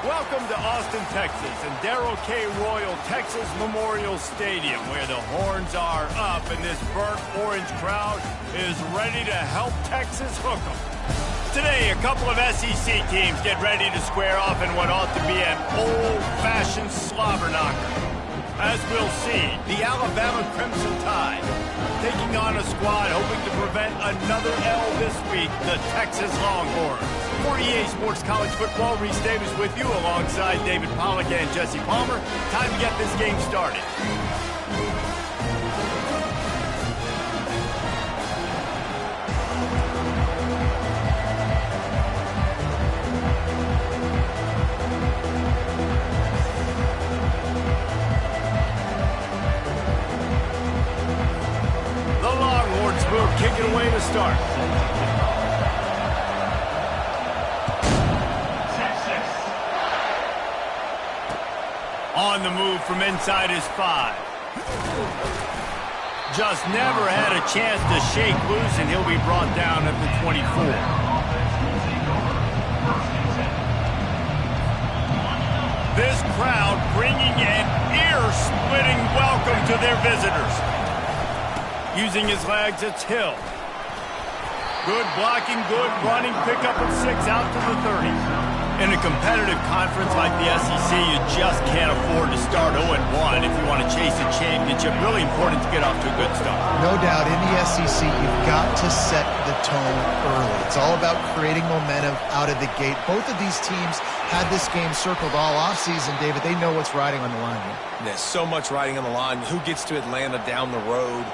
Welcome to Austin, Texas, and Darrell K. Royal Texas Memorial Stadium, where the horns are up and this burnt orange crowd is ready to help Texas hook 'em. Today, a couple of SEC teams get ready to square off in what ought to be an old-fashioned slobber knocker. As we'll see, the Alabama Crimson Tide taking on a squad hoping to prevent another L this week, the Texas Longhorns. For EA Sports College Football, Reese Davis with you alongside David Pollack and Jesse Palmer. Time to get this game started. The Longhorns move, kick it away to start. On the move from inside his 5. Just never had a chance to shake loose, and he'll be brought down at the 24. This crowd bringing an ear-splitting welcome to their visitors. Using his legs, it's Hill. Good blocking, good running, pickup of 6 out to the 30. In a competitive conference like the SEC, you just can't afford to start 0-1 if you want to chase a championship. Really important to get off to a good start. No doubt, in the SEC, you've got to set the tone early. It's all about creating momentum out of the gate. Both of these teams had this game circled all offseason, David. They know what's riding on the line here. There's so much riding on the line. Who gets to Atlanta down the road?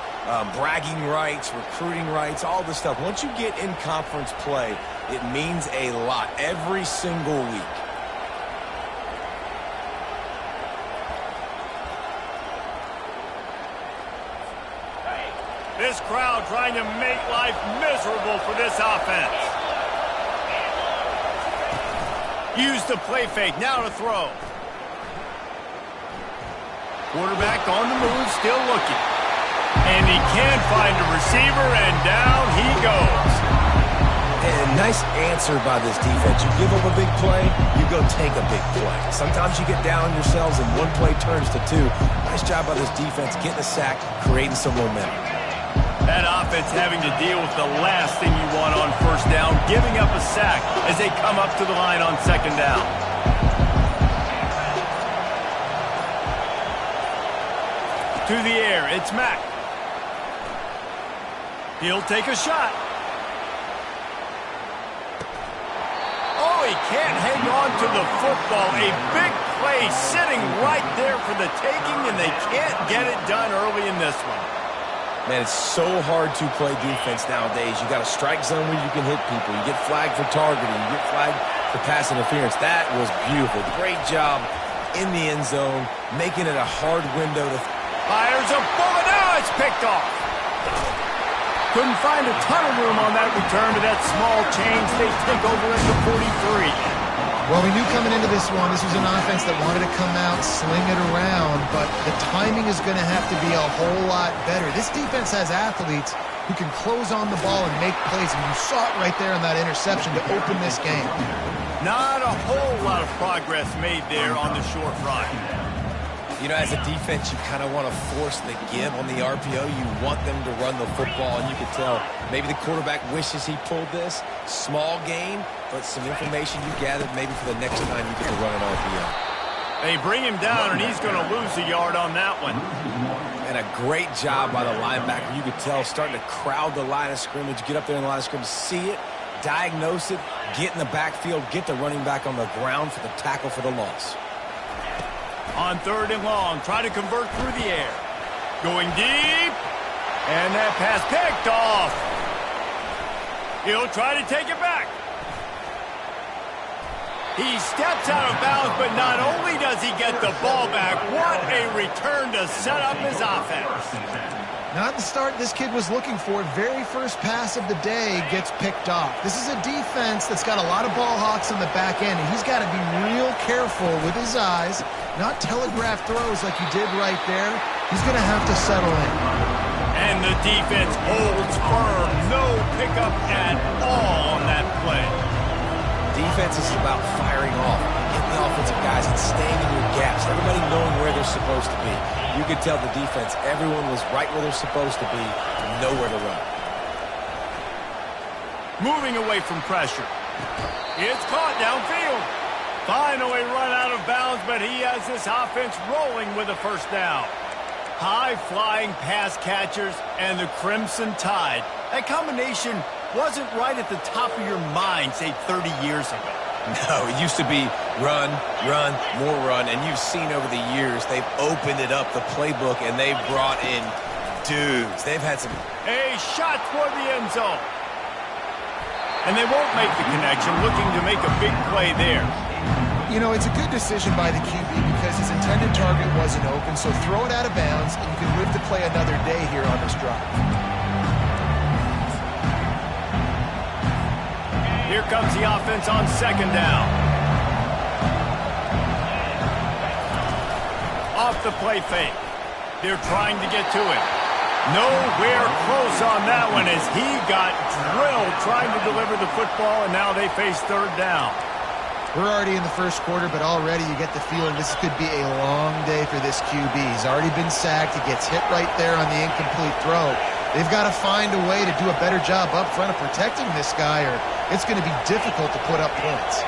Bragging rights, recruiting rights, all this stuff. Once you get in conference play, it means a lot every single week. This crowd trying to make life miserable for this offense. Use the play fake, now to throw. Quarterback on the move, still looking. And he can find a receiver, and down he goes. And nice answer by this defense. You give up a big play, you go take a big play. Sometimes you get down on yourselves and one play turns to 2. Nice job by this defense getting a sack, creating some momentum. That offense having to deal with the last thing you want on first down, giving up a sack as they come up to the line on second down. To the air, it's Mack. He'll take a shot. Oh, he can't hang on to the football. A big play sitting right there for the taking, and they can't get it done early in this one. Man, it's so hard to play defense nowadays. You got a strike zone where you can hit people. You get flagged for targeting. You get flagged for pass interference. That was beautiful. Great job in the end zone, making it a hard window to... Fires a bullet. Now it's picked off. Couldn't find a ton of room on that return to that small change. They take over at the 43. Well, we knew coming into this one, this was an offense that wanted to come out, sling it around, but the timing is going to have to be a whole lot better. This defense has athletes who can close on the ball and make plays, and you saw it right there on that interception to open this game. Not a whole lot of progress made there on the short run. You know, as a defense, you kind of want to force the give on the RPO. You want them to run the football, and you can tell maybe the quarterback wishes he pulled this. Small gain, but some information you gathered maybe for the next time you get to run an RPO. They bring him down, and he's going to lose a yard on that one. And a great job by the linebacker. You could tell starting to crowd the line of scrimmage, get up there in the line of scrimmage, see it, diagnose it, get in the backfield, get the running back on the ground for the tackle for the loss. On 3rd and long, try to convert through the air. Going deep. And that pass picked off. He'll try to take it back. He steps out of bounds, but not only does he get the ball back, what a return to set up his offense. Not the start this kid was looking for. Very first pass of the day gets picked off. This is a defense that's got a lot of ball hawks in the back end, and he's got to be real careful with his eyes, not telegraph throws like he did right there. He's going to have to settle in. And the defense holds firm. No pickup at all on that play. Defense is about firing off, getting the offensive guys and staying in your gaps, everybody knowing where they're supposed to be. You could tell the defense, everyone was right where they're supposed to be, nowhere to run. Moving away from pressure. It's caught downfield. Finally run out of bounds, but he has this offense rolling with a first down. High-flying pass catchers and the Crimson Tide. That combination wasn't right at the top of your mind, say, 30 years ago. No, it used to be run, run, more run, and you've seen over the years they've opened it up, the playbook, and they've brought in dudes. They've had some... A shot toward the end zone. And they won't make the connection, looking to make a big play there. You know, it's a good decision by the QB because his intended target wasn't open, so throw it out of bounds, and you can live to play another day here on this drive. Here comes the offense on second down. Off the play fake. They're trying to get to him. Nowhere close on that one as he got drilled trying to deliver the football, and now they face third down. We're already in the first quarter, but already you get the feeling this could be a long day for this QB. He's already been sacked. He gets hit right there on the incomplete throw. They've got to find a way to do a better job up front of protecting this guy, or it's going to be difficult to put up points.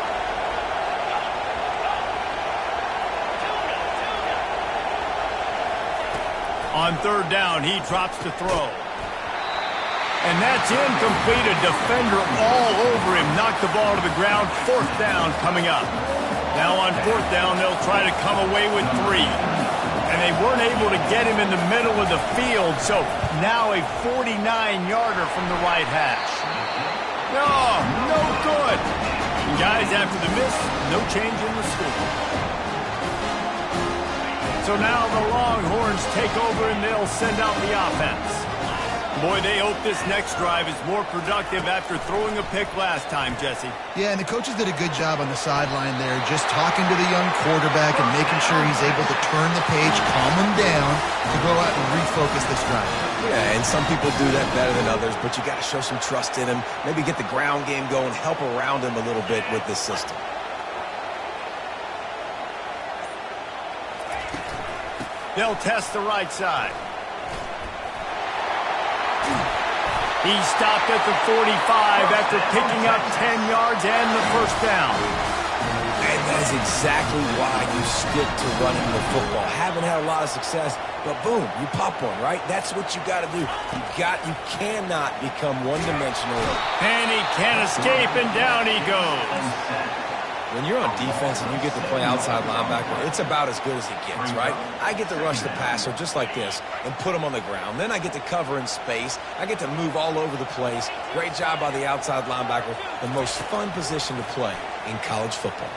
On third down, he drops to throw. And that's incomplete. A defender all over him. Knocked the ball to the ground. Fourth down coming up. Now on fourth down, they'll try to come away with 3. And they weren't able to get him in the middle of the field. So now a 49-yarder from the right hash. No good. And guys, after the miss, no change in the score. So now the Longhorns take over and they'll send out the offense. Boy, they hope this next drive is more productive after throwing a pick last time, Jesse. Yeah, and the coaches did a good job on the sideline there, just talking to the young quarterback and making sure he's able to turn the page, calm him down, to go out and refocus this drive. Yeah, and some people do that better than others, but you got to show some trust in him, maybe get the ground game going, help around him a little bit with this system. They'll test the right side. He stopped at the 45 after picking up 10 yards and the first down. And that is exactly why you stick to running the football. Haven't had a lot of success, but boom, you pop one, right? That's what you got to do. You cannot become one-dimensional. And he can't escape, and down he goes. When you're on defense and you get to play outside linebacker, it's about as good as it gets, right? I get to rush the passer just like this and put him on the ground. Then I get to cover in space. I get to move all over the place. Great job by the outside linebacker. The most fun position to play in college football.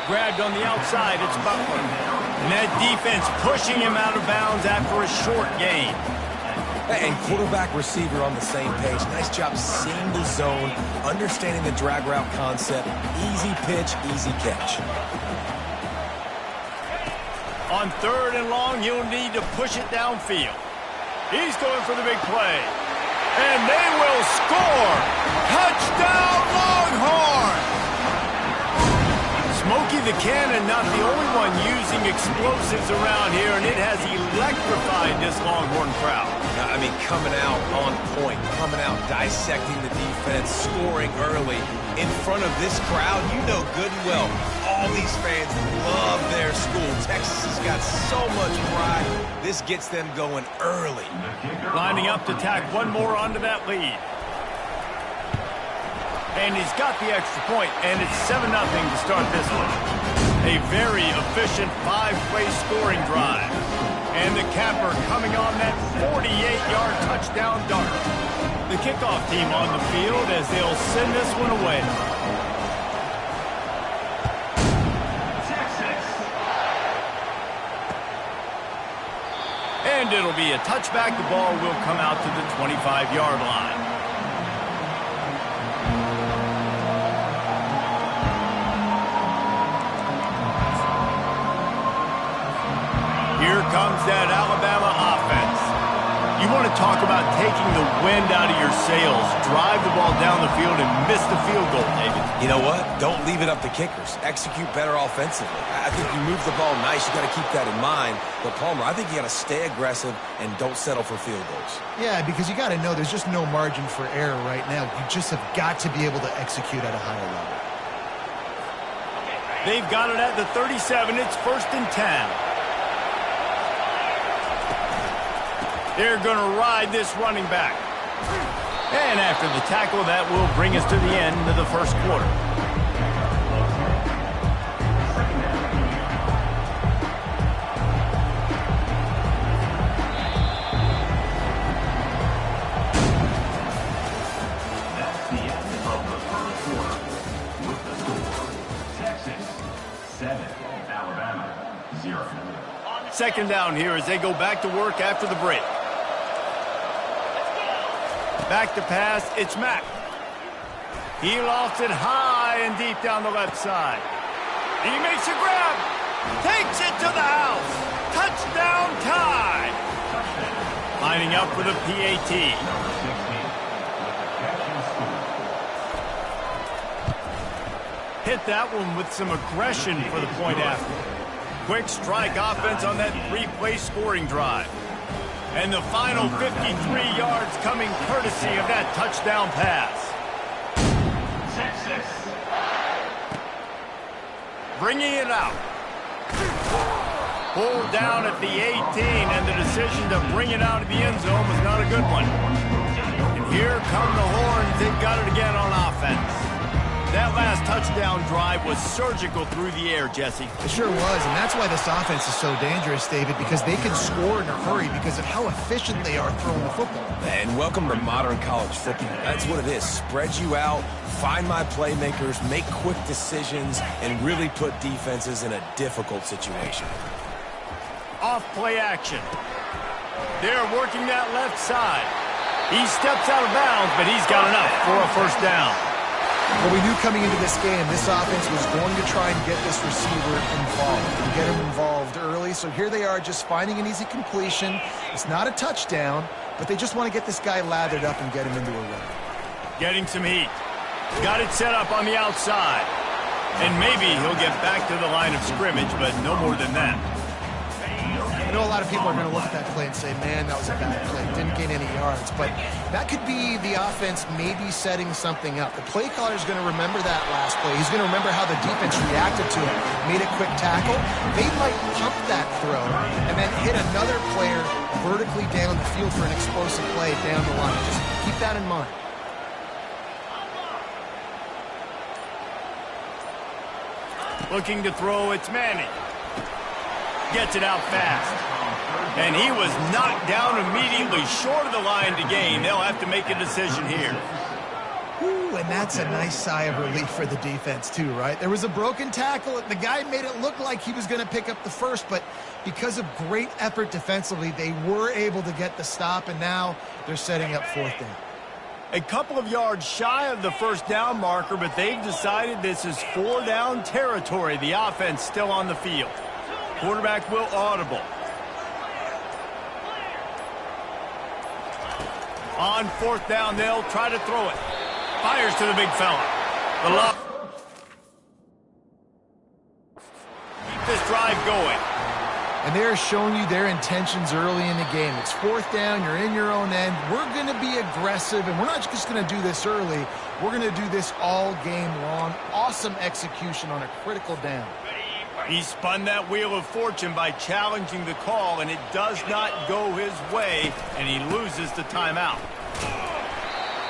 Grabbed on the outside, it's Butler. And that defense pushing him out of bounds after a short gain. And quarterback receiver on the same page. Nice job seeing the zone, understanding the drag route concept. Easy pitch, easy catch. On third and long, he'll need to push it downfield. He's going for the big play. And they will score! Touchdown, Longhorns! Smokey the Cannon, not the only one using explosives around here, and it has electrified this Longhorn crowd. I mean, coming out on point, coming out dissecting the defense, scoring early in front of this crowd. You know good and well, all these fans love their school. Texas has got so much pride. This gets them going early. Lining up to tack one more onto that lead. And he's got the extra point, and it's 7-0 to start this one. A very efficient 5-play scoring drive. And the capper coming on that 48-yard touchdown dart. The kickoff team on the field as they'll send this one away. And it'll be a touchback. The ball will come out to the 25-yard line. Here comes that Alabama offense. You want to talk about taking the wind out of your sails. Drive the ball down the field and miss the field goal, David. You know what? Don't leave it up to kickers. Execute better offensively. I think you move the ball nice. You got to keep that in mind. But, Palmer, I think you got to stay aggressive and don't settle for field goals. Yeah, because you got to know there's just no margin for error right now. You just have got to be able to execute at a higher level. They've got it at the 37. It's 1st and 10. They're going to ride this running back. And after the tackle, that will bring us to the end of the first quarter. That's the end of the first quarter. With the score, Texas 7, Alabama 0. Second down here as they go back to work after the break. Back to pass, it's Mack. He lofts it high and deep down the left side. He makes a grab. Takes it to the house. Touchdown tie. Lining up for the PAT. Hit that one with some aggression for the point after. Quick strike offense on that 3-play scoring drive. And the final 53 yards coming courtesy of that touchdown pass. Texas. Bringing it out. Pulled down at the 18, and the decision to bring it out of the end zone was not a good one. And here come the Horns. They've got it again on offense. That last touchdown drive was surgical through the air, Jesse. It sure was, and that's why this offense is so dangerous, David, because they can score in a hurry because of how efficient they are throwing the football. And welcome to modern college football. That's what it is. Spread you out, find my playmakers, make quick decisions, and really put defenses in a difficult situation. Off play action. They're working that left side. He steps out of bounds, but he's got enough for a first down. Well, we knew coming into this game, this offense was going to try and get this receiver involved and get him involved early. So here they are just finding an easy completion. It's not a touchdown, but they just want to get this guy lathered up and get him into a run. Getting some heat. Got it set up on the outside. And maybe he'll get back to the line of scrimmage, but no more than that. I know a lot of people are going to look at that play and say, man, that was a bad play. Didn't gain any yards. But that could be the offense maybe setting something up. The play caller is going to remember that last play. He's going to remember how the defense reacted to it, made a quick tackle. They might pump that throw and then hit another player vertically down the field for an explosive play down the line. Just keep that in mind. Looking to throw, it's Manning. Gets it out fast. And he was knocked down immediately short of the line to gain. They'll have to make a decision here. Ooh, and that's a nice sigh of relief for the defense too, right? There was a broken tackle. The guy made it look like he was going to pick up the first, but because of great effort defensively, they were able to get the stop, and now they're setting up 4th down. A couple of yards shy of the first down marker, but they've decided this is 4-down territory. The offense still on the field. Quarterback will audible. On 4th down, they'll try to throw it. Fires to the big fella. The lob. Keep this drive going. And they're showing you their intentions early in the game. It's 4th down, you're in your own end. We're going to be aggressive, and we're not just going to do this early. We're going to do this all game long. Awesome execution on a critical down. He spun that wheel of fortune by challenging the call, and it does not go his way, and he loses the timeout.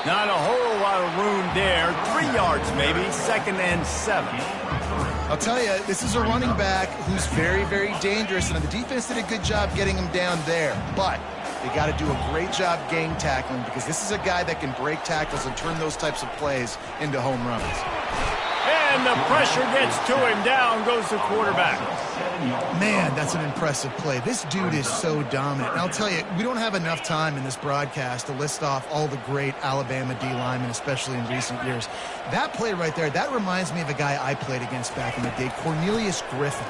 Not a whole lot of room there. 3 yards maybe, 2nd and 7. I'll tell you, this is a running back who's very, very dangerous, and the defense did a good job getting him down there. But they got to do a great job gang tackling, because this is a guy that can break tackles and turn those types of plays into home runs. And And the pressure gets to him. Down goes the quarterback. Man, that's an impressive play. This dude is so dominant. And I'll tell you, we don't have enough time in this broadcast to list off all the great Alabama D linemen, especially in recent years. That play right there, that reminds me of a guy I played against back in the day, Cornelius Griffin,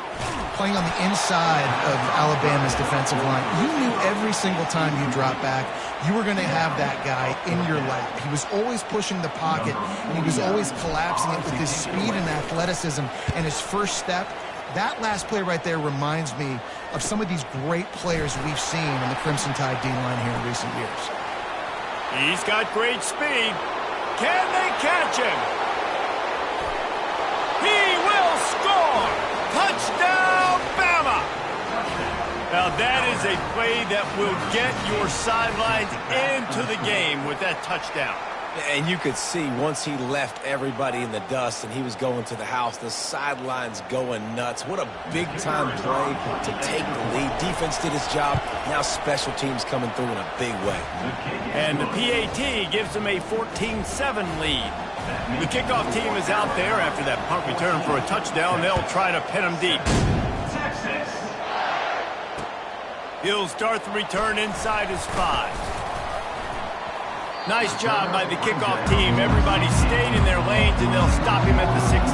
playing on the inside of Alabama's defensive line. You knew every single time you dropped back, you were going to have that guy in your lap. He was always pushing the pocket, and he was always collapsing it with his speed and athleticism and his first step. That last play right there reminds me of some of these great players we've seen on the Crimson Tide D-line here in recent years. He's got great speed. Can they catch him? He will score! Touchdown, Bama! Now that is a play that will get your sidelines into the game with that touchdown. And you could see once he left everybody in the dust and he was going to the house, the sidelines going nuts. What a big-time play to take the lead. Defense did his job. Now special teams coming through in a big way. And the PAT gives them a 14-7 lead. The kickoff team is out there after that punt return for a touchdown. They'll try to pin him deep. He'll start the return inside his 5. Nice job by the kickoff team. Everybody stayed in their lanes, and they'll stop him at the 16.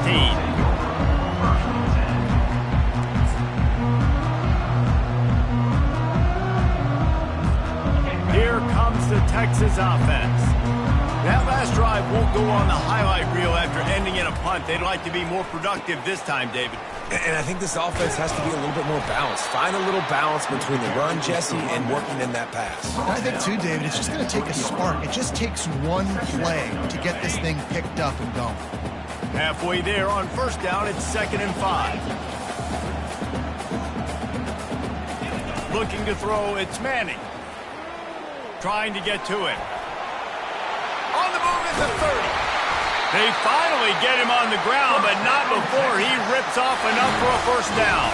Here comes the Texas offense. That last drive won't go on the highlight reel after ending in a punt. They'd like to be more productive this time, David. And I think this offense has to be a little bit more balanced. Find a little balance between the run, Jesse, and working in that pass. And I think, too, David, it's just going to take a spark. It just takes one play to get this thing picked up and going. Halfway there on first down, it's 2nd and 5. Looking to throw, it's Manning. Trying to get to it. On the move at the 30. They finally get him on the ground, but not before he rips off enough for a first down.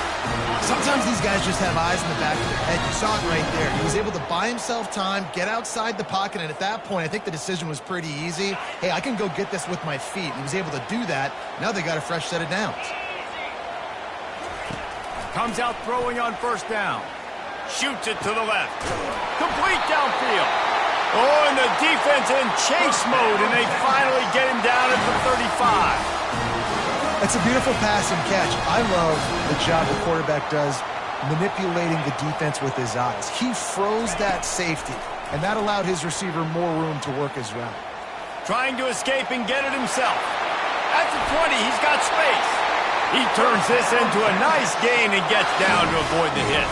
Sometimes these guys just have eyes in the back of their head. You saw it right there. He was able to buy himself time, get outside the pocket, and at that point, I think the decision was pretty easy. Hey, I can go get this with my feet. He was able to do that. Now they got a fresh set of downs. Comes out throwing on first down. Shoots it to the left. Complete downfield. Oh, and the defense in chase mode, and they finally get him down at the 35. That's a beautiful pass and catch. I love the job the quarterback does manipulating the defense with his eyes. He froze that safety, and that allowed his receiver more room to work his route. Trying to escape and get it himself. At the 20, he's got space. He turns this into a nice gain and gets down to avoid the hit.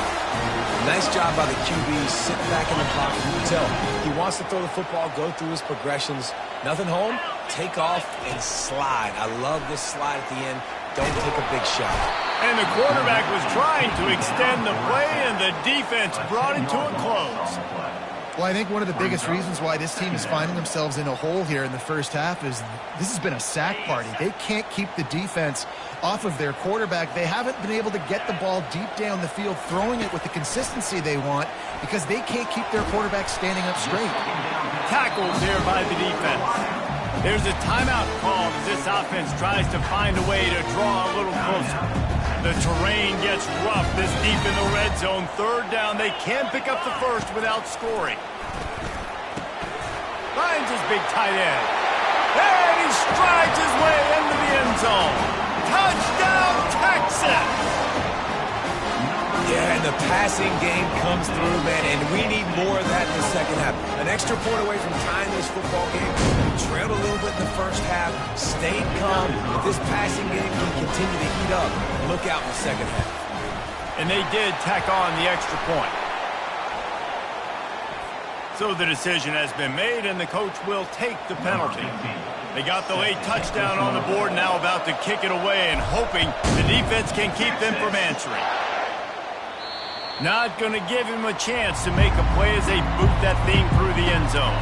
Nice job by the QB, sitting back in the pocket. You can tell he wants to throw the football, go through his progressions. Nothing home, take off and slide. I love this slide at the end. Don't take a big shot. And the quarterback was trying to extend the play, and the defense brought it to a close. Well, I think one of the biggest reasons why this team is finding themselves in a hole here in the first half is this has been a sack party. They can't keep the defense off of their quarterback. They haven't been able to get the ball deep down the field, throwing it with the consistency they want because they can't keep their quarterback standing up straight. Tackled here by the defense. There's a timeout called as this offense tries to find a way to draw a little closer. The terrain gets rough this deep in the red zone. 3rd down, they can pick up the first without scoring. Finds his big tight end. And he strides his way into the end zone. Touchdown, Texas! Yeah, and the passing game comes through, man, and we need more of that in the second half. An extra point away from tying this football game. Trailed a little bit in the first half, stayed calm. If this passing game can continue to heat up, look out in the second half. And they did tack on the extra point. So the decision has been made, and the coach will take the penalty. They got the late touchdown on the board, now about to kick it away and hoping the defense can keep them from answering. Not going to give him a chance to make a play as they boot that thing through the end zone.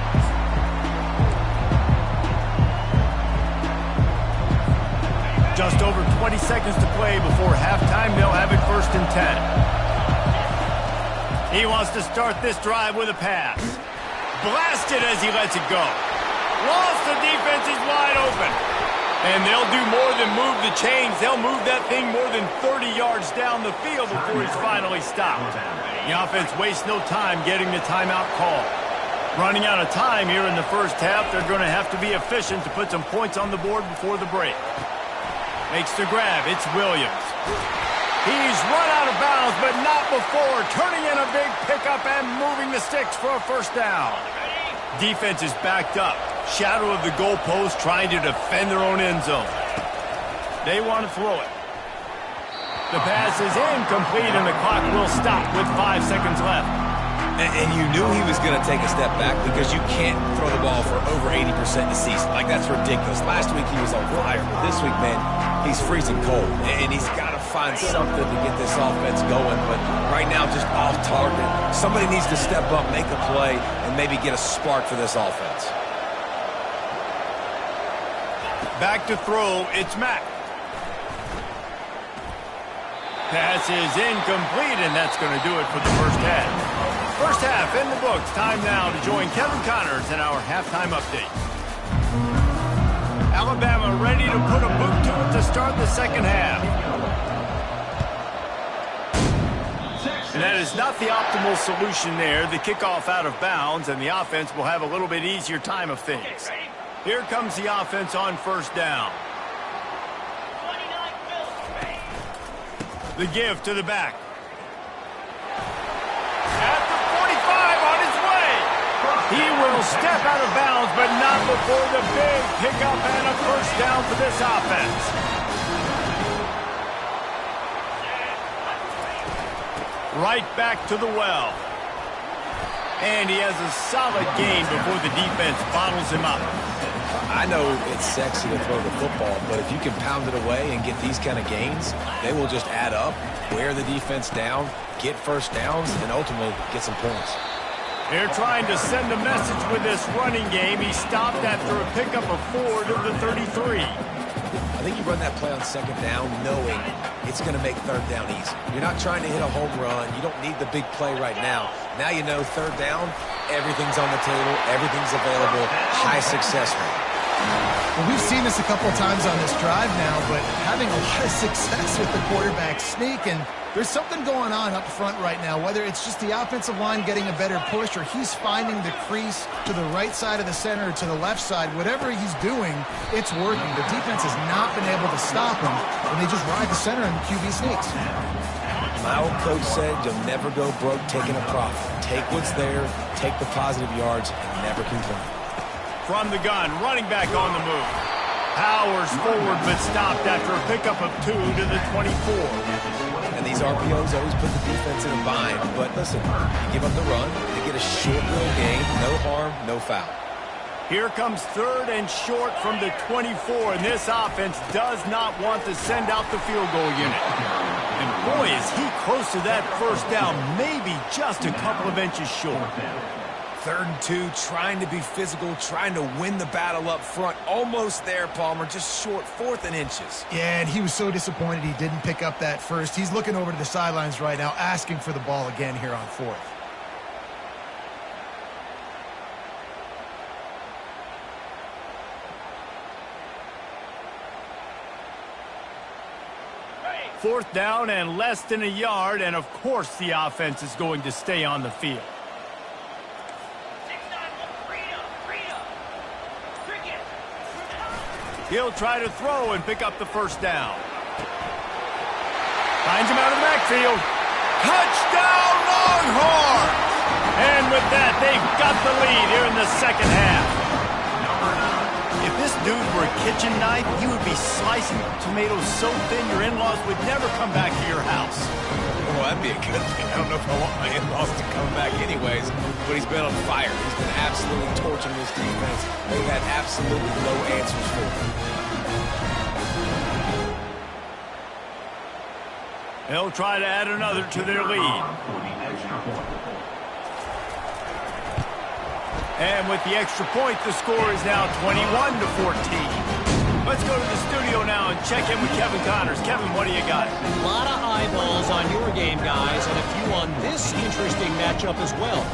Just over 20 seconds to play before halftime. They'll have it 1st and 10. He wants to start this drive with a pass. Blasted as he lets it go. Lost, the defense is wide open. And they'll do more than move the chains. They'll move that thing more than 30 yards down the field before he's finally stopped. The offense wastes no time getting the timeout call. Running out of time here in the first half, they're going to have to be efficient to put some points on the board before the break. Makes the grab. It's Williams. He's run out of bounds, but not before. Turning in a big pickup and moving the sticks for a first down. Defense is backed up. Shadow of the goalpost, trying to defend their own end zone. They want to throw it. The pass is incomplete, and the clock will stop with 5 seconds left. And you knew he was going to take a step back because you can't throw the ball for over 80% in the season. Like, that's ridiculous. Last week he was on fire, but this week, man, he's freezing cold. And he's got to find something to get this offense going. But right now, just off target. Somebody needs to step up, make a play, and maybe get a spark for this offense. Back to throw, it's Mack. Pass is incomplete, and that's going to do it for the first half. First half in the books. Time now to join Kevin Connors in our halftime update. Alabama ready to put a boot to it to start the second half. And that is not the optimal solution there. The kickoff out of bounds, and the offense will have a little bit easier time of things. Here comes the offense on first down. The give to the back. At the 45 on his way. He will step out of bounds, but not before the big pickup and a first down for this offense. Right back to the well. And he has a solid gain before the defense bottles him up. I know it's sexy to throw the football, but if you can pound it away and get these kind of gains, they will just add up, wear the defense down, get first downs, and ultimately get some points. They're trying to send a message with this running game. He stopped after a pickup of 4 to the 33. I think you run that play on second down knowing it's going to make third down easy. You're not trying to hit a home run. You don't need the big play right now. Now you know third down, everything's on the table, everything's available, high success rate. Well, we've seen this a couple of times on this drive now, but having a lot of success with the quarterback sneak, and there's something going on up front right now, whether it's just the offensive line getting a better push or he's finding the crease to the right side of the center or to the left side. Whatever he's doing, it's working. The defense has not been able to stop him, and they just ride the center and the QB sneaks. My old coach said you'll never go broke taking a profit. Take what's there, take the positive yards, and never complain. From the gun, running back on the move. Powers forward, but stopped after a pickup of 2 to the 24. And these RPOs always put the defense in a bind. But listen, you give up the run, they get a short little gain, no harm, no foul. Here comes third and short from the 24, and this offense does not want to send out the field goal unit. And boy, is he close to that first down, maybe just a couple of inches short. 3rd and 2, trying to be physical, trying to win the battle up front. Almost there, Palmer, just short, 4th and inches. Yeah, and he was so disappointed he didn't pick up that first. He's looking over to the sidelines right now, asking for the ball again here on 4th. Fourth down and less than a yard, and of course the offense is going to stay on the field. He'll try to throw and pick up the first down. Finds him out of the backfield. Touchdown, Longhorns! And with that, they've got the lead here in the second half. If this dude were a kitchen knife, he would be slicing tomatoes so thin your in-laws would never come back to your house. Well, that'd be a good thing. I don't know if I want my in-laws to come back anyways, but he's been on fire. He's been absolutely torching this defense. They've had absolutely no answers for him. They'll try to add another to their lead. And with the extra point, the score is now 21-14. Let's go to the studio now and check in with Kevin Connors. Kevin, what do you got? A lot of eyeballs on your game, guys, and a few on this interesting matchup as well.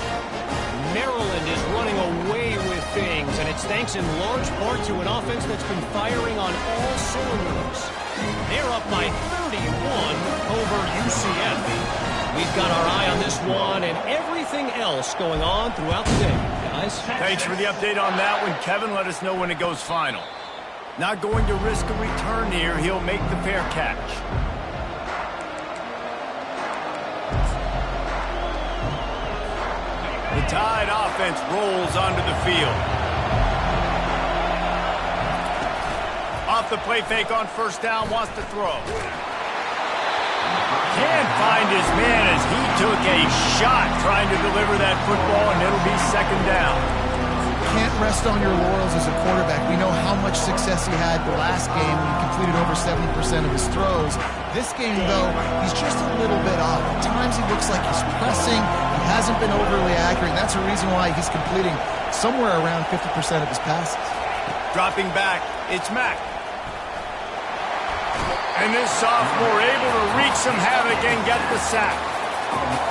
Maryland is running away with things, and it's thanks in large part to an offense that's been firing on all cylinders. They're up by 31 over UCF. We've got our eye on this one and everything else going on throughout the day, guys. Thanks for the update on that one, Kevin. Let us know when it goes final. Not going to risk a return here. He'll make the fair catch. The Tide offense rolls onto the field. Off the play fake on first down, wants to throw. Can't find his man as he took a shot trying to deliver that football, and it'll be second down. Can't rest on your laurels as a quarterback. We know how much success he had the last game when he completed over 70% of his throws. This game, though, he's just a little bit off. At times he looks like he's pressing. He hasn't been overly accurate, and that's a reason why he's completing somewhere around 50% of his passes. Dropping back, it's Mack. And this sophomore able to wreak some havoc and get the sack.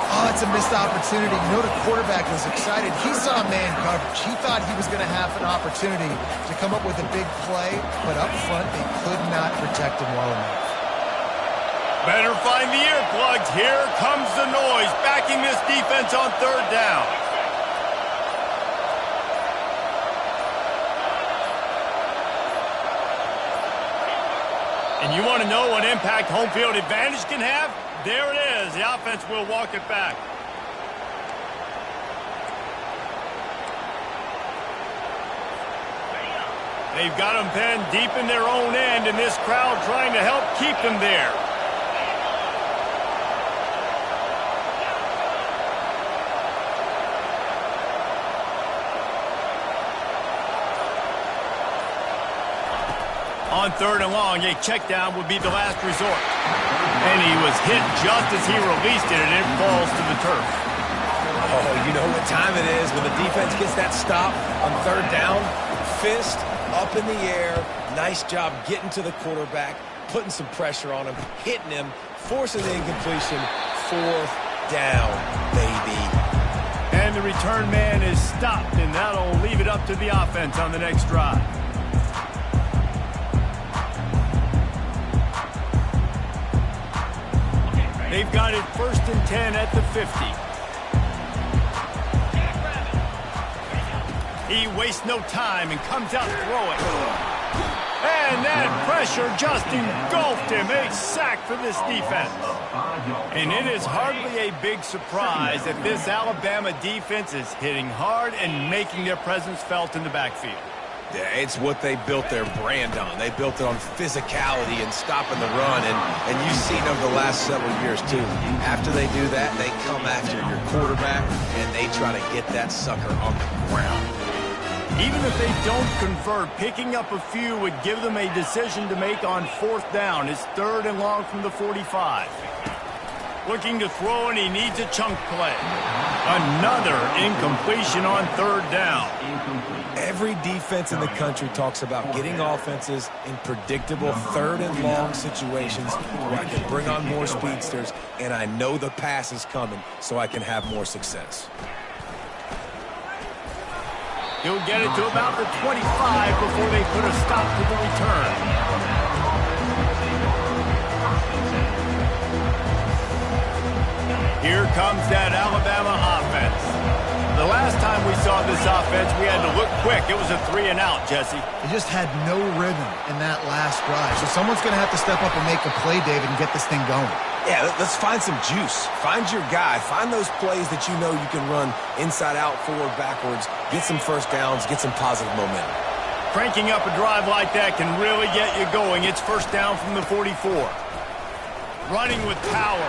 Oh, it's a missed opportunity. You know the quarterback was excited. He saw man coverage. He thought he was going to have an opportunity to come up with a big play, but up front they could not protect him well enough. Better find the earplugs. Here comes the noise, backing this defense on third down. And you want to know what impact home field advantage can have? There it is. The offense will walk it back. They've got them pinned deep in their own end, and this crowd trying to help keep them there. On third and long, a check down would be the last resort. And he was hit just as he released it, and it falls to the turf. Oh, you know what time it is when the defense gets that stop on third down. Fist up in the air. Nice job getting to the quarterback, putting some pressure on him, hitting him, forcing the incompletion. Fourth down, baby. And the return man is stopped, and that'll leave it up to the offense on the next drive. They've got it 1st and 10 at the 50. He wastes no time and comes out throwing. And that pressure just engulfed him. A sack for this defense. And it is hardly a big surprise that this Alabama defense is hitting hard and making their presence felt in the backfield. Yeah, it's what they built their brand on. They built it on physicality and stopping the run, and you've seen over the last several years, too. After they do that, they come after your quarterback, and they try to get that sucker on the ground. Even if they don't convert, picking up a few would give them a decision to make on fourth down. It's third and long from the 45. Looking to throw, and he needs a chunk play. Another incompletion on third down. Every defense in the country talks about getting offenses in predictable third and long situations where I can bring on more speedsters, and I know the pass is coming, so I can have more success. He'll get it to about the 25 before they put a stop to the return. Here comes that Alabama offense. The last time we saw this offense, we had to look quick. It was a 3-and-out, Jesse. They just had no rhythm in that last drive. So someone's going to have to step up and make a play, David, and get this thing going. Yeah, let's find some juice. Find your guy. Find those plays that you know you can run inside out, forward, backwards. Get some first downs. Get some positive momentum. Cranking up a drive like that can really get you going. It's first down from the 44. Running with power.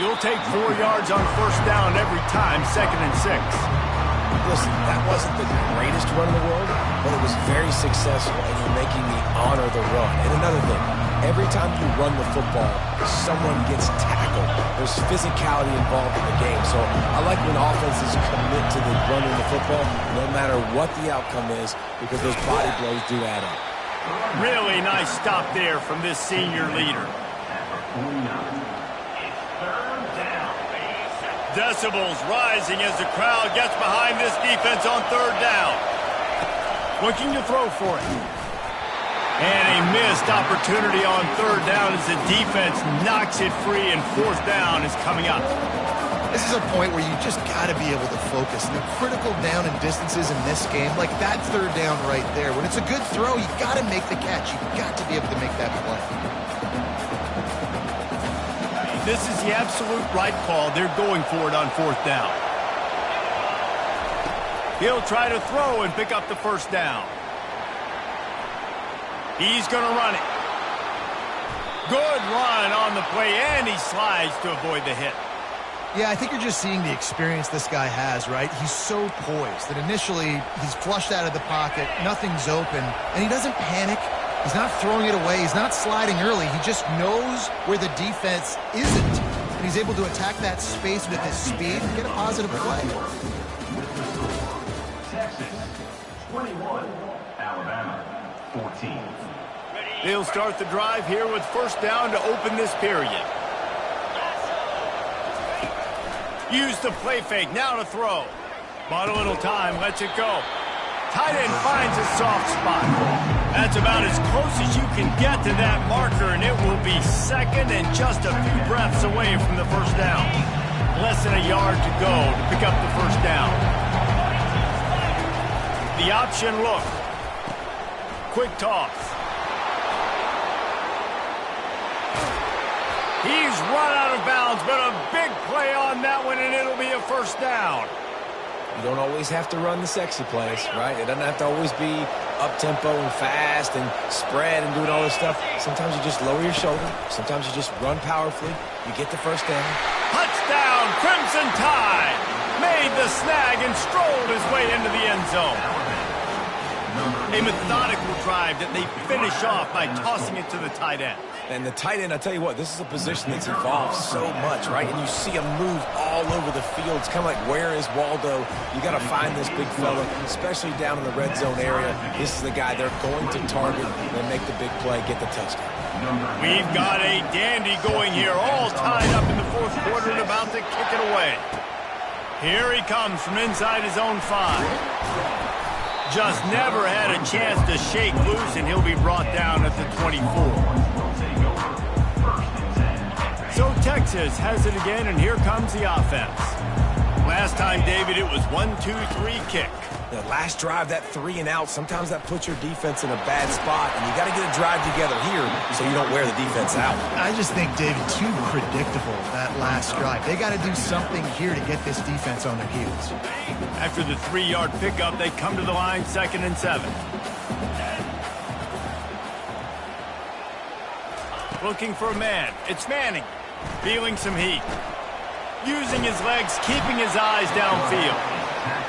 You'll take 4 yards on first down every time, 2nd and 6. Listen, that wasn't the greatest run in the world, but it was very successful, and you're making me honor the run. And another thing, every time you run the football, someone gets tackled. There's physicality involved in the game. So I like when offenses commit to the running the football, no matter what the outcome is, because those body blows do add up. Really nice stop there from this senior leader. Decibels rising as the crowd gets behind this defense on third down. Looking to throw for it. And a missed opportunity on third down as the defense knocks it free, and fourth down is coming up. This is a point where you just got to be able to focus. The critical down and distances in this game, like that third down right there. When it's a good throw, you got to make the catch. You've got to be able to make that play. This is the absolute right call. They're going for it on fourth down. He'll try to throw and pick up the first down. He's going to run it. Good run on the play, and he slides to avoid the hit. Yeah, I think you're just seeing the experience this guy has, right? He's so poised that initially he's flushed out of the pocket, nothing's open, and he doesn't panic. He's not throwing it away. He's not sliding early. He just knows where the defense isn't, and he's able to attack that space with his speed and get a positive play. Texas 21, Alabama 14. They'll start the drive here with first down to open this period. Use the play fake, now to throw. Bought a little time, lets it go. Tight end finds a soft spot. That's about as close as you can get to that marker, and it will be second and just a few breaths away from the first down. Less than a yard to go to pick up the first down. The option look. Quick toss. He's run out of bounds, but a big play on that one, and it'll be a first down. You don't always have to run the sexy plays, right? It doesn't have to always be up-tempo and fast and spread and doing all this stuff. Sometimes you just lower your shoulder. Sometimes you just run powerfully. You get the first down. Touchdown, Crimson Tide! Made the snag and strolled his way into the end zone. A methodical drive that they finish off by tossing it to the tight end. And the tight end, I tell you what, this is a position that's evolved so much, right? And you see him move all over the field. It's kind of like, where is Waldo? You got to find this big fella, especially down in the red zone area. This is the guy they're going to target and make the big play, get the touchdown. We've got a dandy going here, all tied up in the fourth quarter and about to kick it away. Here he comes from inside his own 5. Just never had a chance to shake loose, and he'll be brought down at the 24. So Texas has it again, and here comes the offense. Last time, David, it was 1-2-3 kick. The last drive, that 3 and out, sometimes that puts your defense in a bad spot, and you got to get a drive together here so you don't wear the defense out. I just think, David, too predictable, that last drive. They got to do something here to get this defense on their heels. After the 3-yard pickup, they come to the line, 2nd and 7. Looking for a man. It's Manning. Feeling some heat. Using his legs, keeping his eyes downfield.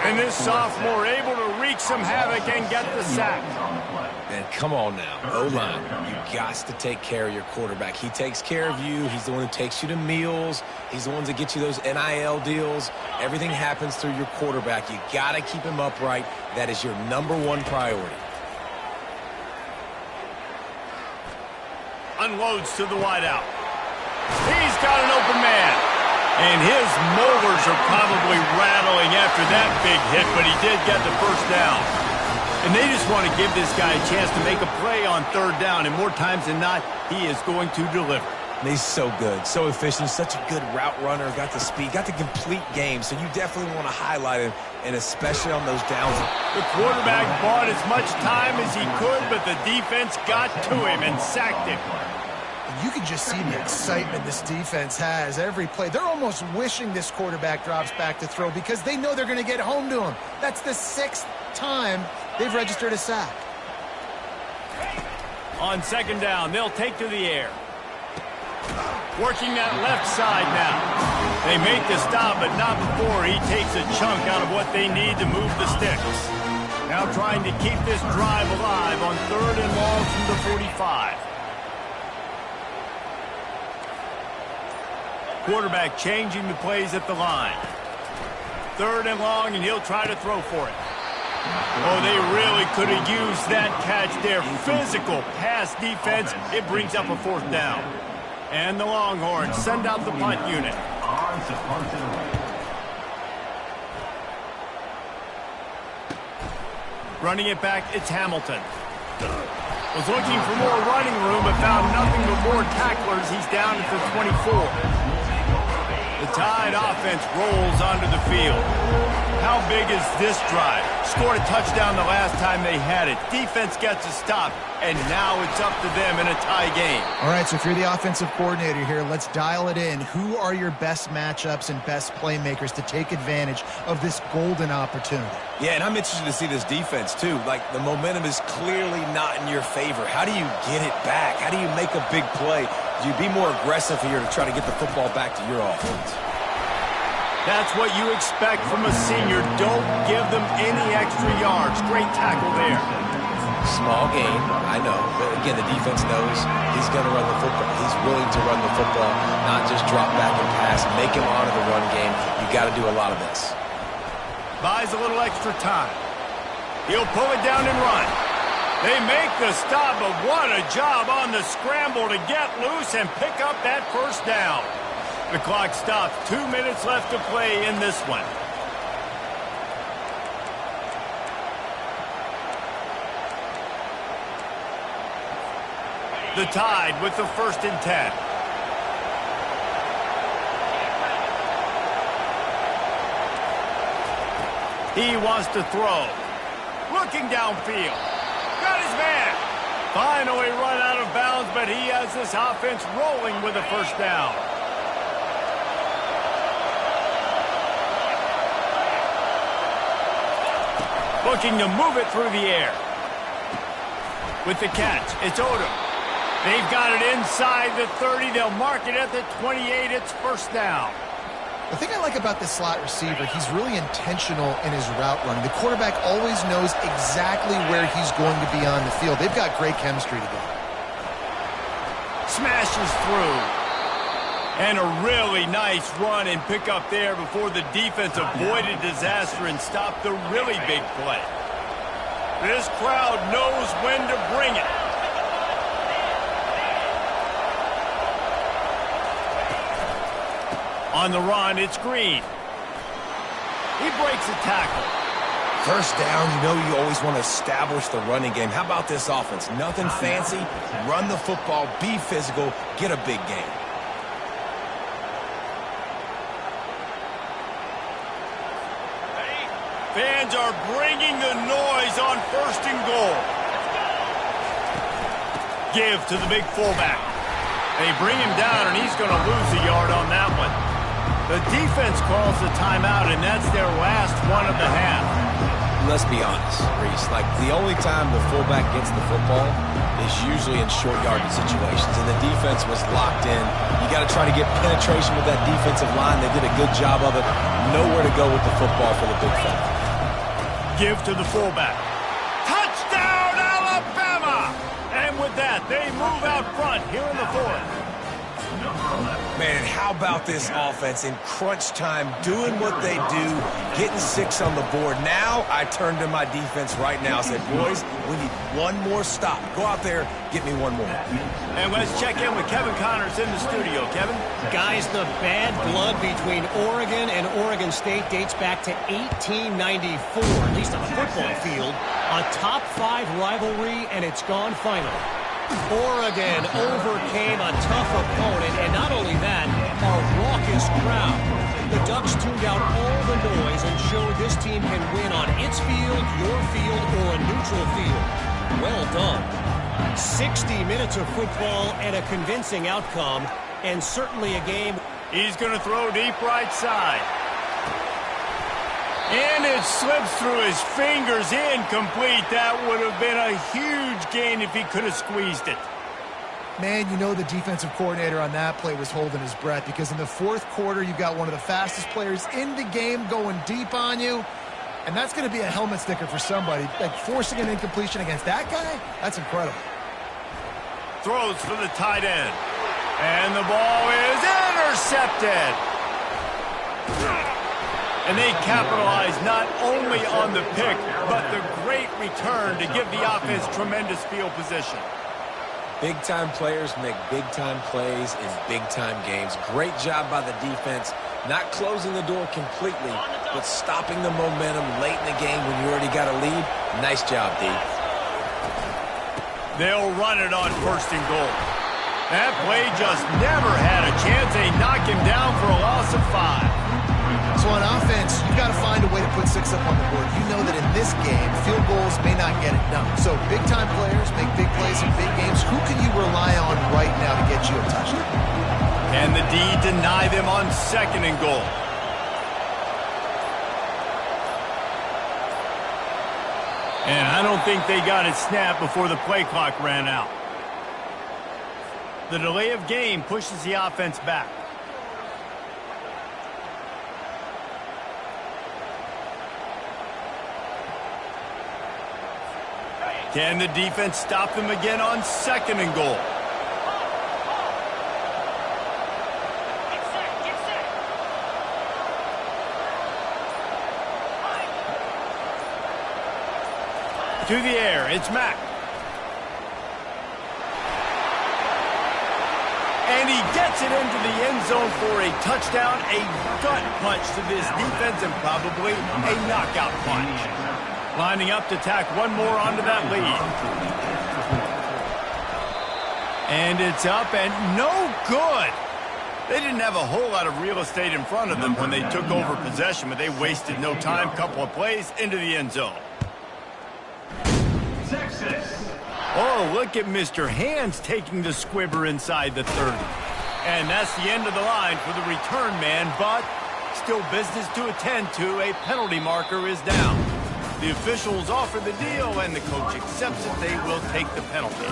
And this sophomore able to wreak some havoc and get the sack. And come on now, O-line, you got to take care of your quarterback. He takes care of you. He's the one who takes you to meals. He's the one that gets you those NIL deals. Everything happens through your quarterback. You got to keep him upright. That is your #1 priority. Unloads to the wideout. He's got an open man. And his molars are probably rattling after that big hit, but he did get the first down. And they just want to give this guy a chance to make a play on third down, and more times than not, he is going to deliver. And he's so good, so efficient, such a good route runner, got the speed, got the complete game, so you definitely want to highlight him, and especially on those downs. The quarterback bought as much time as he could, but the defense got to him and sacked him. You can just see the excitement this defense has every play. They're almost wishing this quarterback drops back to throw because they know they're going to get home to him. That's the 6th time they've registered a sack. On 2nd down, they'll take to the air. Working that left side now. They make the stop, but not before he takes a chunk out of what they need to move the sticks. Now trying to keep this drive alive on 3rd and long from the 45. Quarterback changing the plays at the line. 3rd and long, and he'll try to throw for it. Oh, they really could have used that catch there. Physical pass defense. It brings up a 4th down. And the Longhorns send out the punt unit. Running it back, it's Hamilton. Was looking for more running room, but found nothing but more tacklers. He's down at the 24. The Tide offense rolls onto the field. How big is this drive? Scored a touchdown the last time they had it. Defense gets a stop, and now it's up to them in a tie game. All right, so if you're the offensive coordinator here, let's dial it in. Who are your best matchups and best playmakers to take advantage of this golden opportunity? Yeah, and I'm interested to see this defense, too. Like, the momentum is clearly not in your favor. How do you get it back? How do you make a big play? Do you be more aggressive here to try to get the football back to your offense? That's what you expect from a senior. Don't give them any extra yards. Great tackle there. Small gain, I know. But again, the defense knows he's going to run the football. He's willing to run the football, not just drop back and pass. Make him honor the run game. You got to do a lot of this. Buys a little extra time. He'll pull it down and run. They make the stop, but what a job on the scramble to get loose and pick up that first down. The clock stops. 2 minutes left to play in this one. The Tide with the 1st and 10. He wants to throw. Looking downfield. Got his man. Finally run out of bounds, but he has this offense rolling with a first down. Looking to move it through the air. With the catch, it's Odom. They've got it inside the 30. They'll mark it at the 28. It's first down. The thing I like about this slot receiver, he's really intentional in his route running. The quarterback always knows exactly where he's going to be on the field. They've got great chemistry together. Smashes through. And a really nice run and pick up there before the defense avoided disaster and stopped the really big play. This crowd knows when to bring it. On the run, it's Green. He breaks a tackle. First down, you know you always want to establish the running game. How about this offense? Nothing fancy. Run the football, be physical, get a big game. Fans are bringing the noise on 1st and goal. Give to the big fullback. They bring him down, and he's going to lose a yard on that one. The defense calls the timeout, and that's their last one of the half. Let's be honest, Reese. Like, the only time the fullback gets the football is usually in short yardage situations, and the defense was locked in. You got to try to get penetration with that defensive line. They did a good job of it. Nowhere to go with the football for the big fella. Give to the fullback. Touchdown, Alabama! And with that, they move out front here in the 4th. Man, how about this offense in crunch time, doing what they do, getting 6 on the board. Now I turn to my defense right now and said, boys, we need one more stop. Go out there, get me one more. And let's check in with Kevin Connors in the studio. Kevin? Guys, the bad blood between Oregon and Oregon State dates back to 1894, at least on the football field. A top 5 rivalry, and it's gone finally. Oregon overcame a tough opponent, and not only that, a raucous crowd. The Ducks tuned out all the noise and showed this team can win on its field, your field, or a neutral field. Well done. 60 minutes of football and a convincing outcome, and certainly a game. He's going to throw deep right side. And it slips through his fingers, incomplete. That would have been a huge gain if he could have squeezed it. Man, you know the defensive coordinator on that play was holding his breath, because in the 4th quarter, you've got one of the fastest players in the game going deep on you, and that's going to be a helmet sticker for somebody. Like, forcing an incompletion against that guy, that's incredible. Throws for the tight end. And the ball is intercepted. And they capitalize not only on the pick, but the great return to give the offense tremendous field position. Big-time players make big-time plays in big-time games. Great job by the defense, not closing the door completely, but stopping the momentum late in the game when you already got a lead, nice job, D. They'll run it on 1st and goal. That play just never had a chance. They knock him down for a loss of 5. So on offense, you've got to find a way to put 6 up on the board. You know that in this game, field goals may not get it done. So big-time players make big plays in big games. Who can you rely on right now to get you a touchdown? Can the D deny them on 2nd and goal? And I don't think they got it snapped before the play clock ran out. The delay of game pushes the offense back. Can the defense stop them again on 2nd and goal? To the air, it's Mack. And he gets it into the end zone for a touchdown, a gut punch to this defense, and probably a knockout punch. Lining up to tack one more onto that lead. And it's up and no good. They didn't have a whole lot of real estate in front of them when they took over possession, but they wasted no time. Couple of plays into the end zone. Oh, look at Mr. Hands taking the squibber inside the 30. And that's the end of the line for the return man, but still business to attend to. A penalty marker is down. The officials offer the deal, and the coach accepts it. They will take the penalty.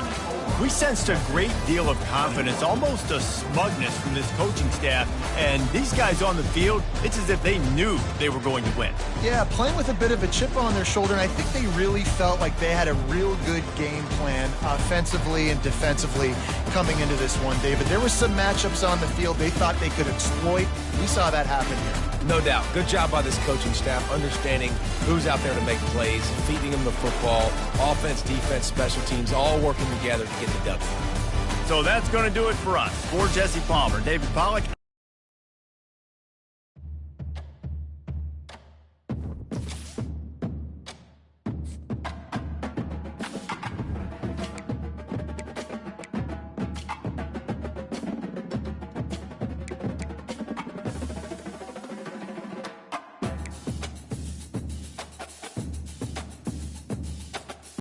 We sensed a great deal of confidence, almost a smugness from this coaching staff. And these guys on the field, it's as if they knew they were going to win. Yeah, playing with a bit of a chip on their shoulder, and I think they really felt like they had a real good game plan offensively and defensively coming into this one, David. There were some matchups on the field they thought they could exploit. We saw that happen here. No doubt. Good job by this coaching staff, understanding who's out there to make plays, feeding them the football, offense, defense, special teams, all working together to get the W. So that's going to do it for us. For Jesse Palmer, David Pollack.